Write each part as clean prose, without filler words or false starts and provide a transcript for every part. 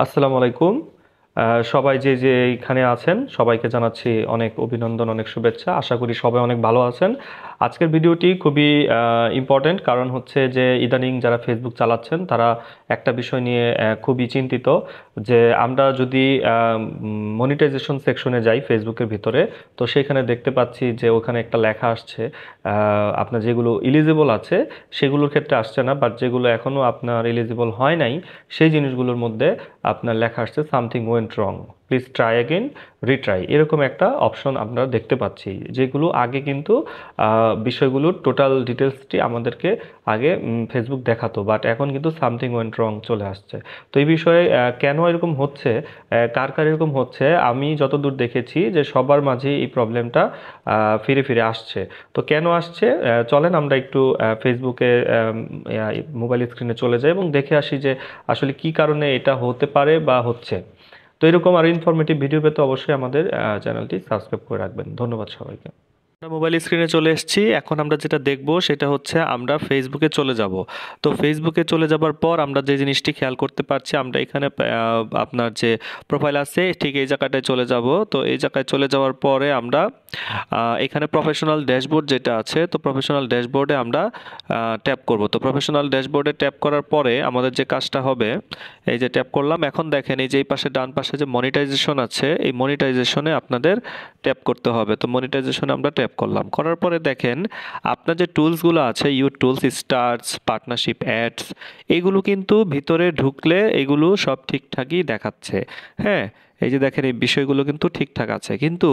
আসসালামু আলাইকুম। সবাই যে এইখানে আছেন সবাইকে জানাচ্ছি অনেক অভিনন্দন, অনেক শুভেচ্ছা। আশা করি সবাই অনেক ভালো আছেন। আজকের ভিডিওটি খুবই ইম্পর্টেন্ট, কারণ হচ্ছে যে ইদানিং যারা ফেসবুক চালাচ্ছেন তারা একটা বিষয় নিয়ে খুবই চিন্তিত যে আমরা যদি মনিটাইজেশন সেকশনে যাই ফেসবুকের ভিতরে, তো সেখানে দেখতে পাচ্ছি যে ওখানে একটা লেখা আসছে আপনার যেগুলো এলিজিবল আছে সেগুলোর ক্ষেত্রে আসছে না, বাট যেগুলো এখনও আপনার এলিজিবল হয় নাই সেই জিনিসগুলোর মধ্যে আপনার লেখা আসছে something went wrong, please try again, retry, এরকম একটা অপশন আমরা দেখতে পাচ্ছি, যেগুলো আগে কিন্তু বিষয়গুলোর টোটাল ডিটেলসটি আমাদেরকে আগে ফেসবুক দেখাতো, বাট এখন কিন্তু সামথিং ওয়েন্ট রং চলে আসছে। তো এই বিষয়ে কেন এরকম হচ্ছে, কার কার এরকম হচ্ছে, আমি যতদূর দেখেছি যে সবার মাঝে এই প্রবলেমটা ফিরে ফিরে আসছে। তো কেন আসছে, চলেন আমরা একটু ফেসবুকে মোবাইল স্ক্রিনে চলে যাই এবং দেখে আসি যে আসলে কি কারণে এটা হতে পারে বা হচ্ছে। তো এরকম আরও ইনফরমেটিভ ভিডিও পেতে অবশ্যই আমাদের চ্যানেলটি সাবস্ক্রাইব করে রাখবেন। ধন্যবাদ সবাইকে। আমরা মোবাইল স্ক্রিনে চলে এসেছি। এখন আমরা যেটা দেখব সেটা হচ্ছে আমরা ফেসবুকে চলে যাব। তো ফেসবুকে চলে যাবার পর আমরা যে জিনিসটি খেয়াল করতে পারছি, আমরা এখানে আপনার যে প্রোফাইল আছে ঠিক এই জায়গাটায় চলে যাব। তো এই জায়গায় চলে যাওয়ার পরে আমরা এখানে প্রফেশনাল ড্যাশবোর্ড যেটা আছে, তো প্রফেশনাল ড্যাশবোর্ডে আমরা ট্যাপ করব। তো প্রফেশনাল ড্যাশবোর্ডে ট্যাপ করার পরে আমাদের যে কাজটা হবে, এই যে ট্যাপ করলাম, এখন দেখেন এই যে এই পাশে ডান পাশে যে মনিটাইজেশন আছে, এই মনিটাইজেশনে আপনাদের ট্যাপ করতে হবে। তো মনিটাইজেশনে আমরা ট্যাপ করলাম, করার পরে দেখেন আপনার যে টুলসগুলো আছে, U tools, stars, partnership, ads, এগুলো কিন্তু ভিতরে ঢুকলে এগুলো সব ঠিকঠাকই দেখাচ্ছে। হ্যাঁ, এই যে দেখেন এই বিষয়গুলো কিন্তু ঠিকঠাক আছে, কিন্তু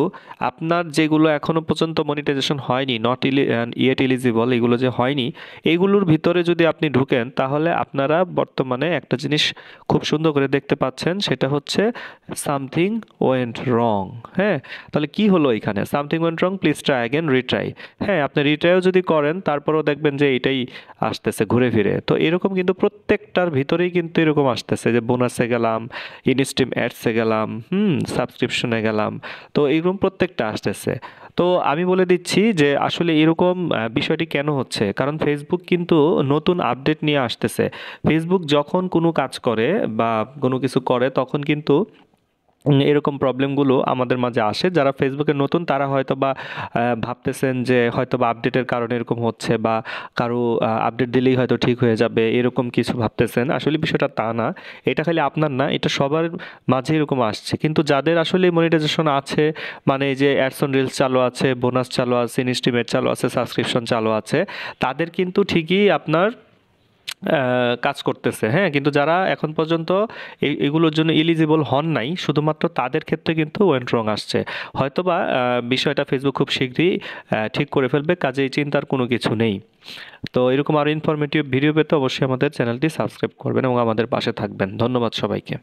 আপনার যেগুলো এখনো পর্যন্ত মনিটাইজেশন হয়নি, নট ইয়েট এলিজিবল, এগুলো যে হয়নি, এইগুলোর ভিতরে যদি আপনি ঢুকেন তাহলে আপনারা বর্তমানে একটা জিনিস খুব সুন্দর করে দেখতে পাচ্ছেন, সেটা হচ্ছে সামথিং ওয়েন্ট রং। হ্যাঁ, তাহলে কি হলো এখানে, something went wrong, please try again, retry. হ্যাঁ, আপনি রিট্রাইও যদি করেন তারপরেও দেখবেন যে এটাই আসতেছে ঘুরে ফিরে। তো এরকম কিন্তু প্রত্যেকটার ভিতরেই কিন্তু এরকম আসতেছে যে বোনাসে গেলাম, ইনস্ট্রিম অ্যাডসে গেলাম, সাবস্ক্রিপশনে গেলাম, তো এরকম প্রত্যেকটা আসতেছে। তো আমি বলে দিচ্ছি যে আসলে এরকম বিষয়টি কেন হচ্ছে, কারণ ফেসবুক কিন্তু নতুন আপডেট নিয়ে আসতেছে। ফেসবুক যখন কোনো কাজ করে বা কোনো কিছু করে তখন কিন্তু এরকম প্রবলেমগুলো আমাদের মাঝে আসে। যারা ফেসবুকে নতুন তারা হয়তো বা ভাবতেছেন যে হয়তো বা আপডেটের কারণে এরকম হচ্ছে, বা কারো আপডেট দিলেই হয়তো ঠিক হয়ে যাবে, এরকম কিছু ভাবতেছেন। আসলে বিষয়টা তা না, এটা খালি আপনার না, এটা সবার মাঝে এরকম আসছে। কিন্তু যাদের আসলে মনিটাইজেশন আছে, মানে এই যে অ্যাডস অন রিলস চালু আছে, বোনাস চালু আছে, ইনস্টিমেট চালু আছে, সাবস্ক্রিপশন চালু আছে, তাদের কিন্তু ঠিকই আপনার কাজ করতেছে। হ্যাঁ, কিন্তু যারা এখন পর্যন্ত এগুলোর জন্য এলিজিবল হন নাই, শুধুমাত্র তাদের ক্ষেত্রে কিন্তু ওয়েন্ট রং আসছে। হয়তোবা বিষয়টা ফেসবুক খুব শীঘ্রই ঠিক করে ফেলবে, কাজেই চিন্তার কোনো কিছু নেই। তো এরকম আরও ইনফরমেটিভ ভিডিও পেতে অবশ্যই আমাদের চ্যানেলটি সাবস্ক্রাইব করবেন এবং আমাদের পাশে থাকবেন। ধন্যবাদ সবাইকে।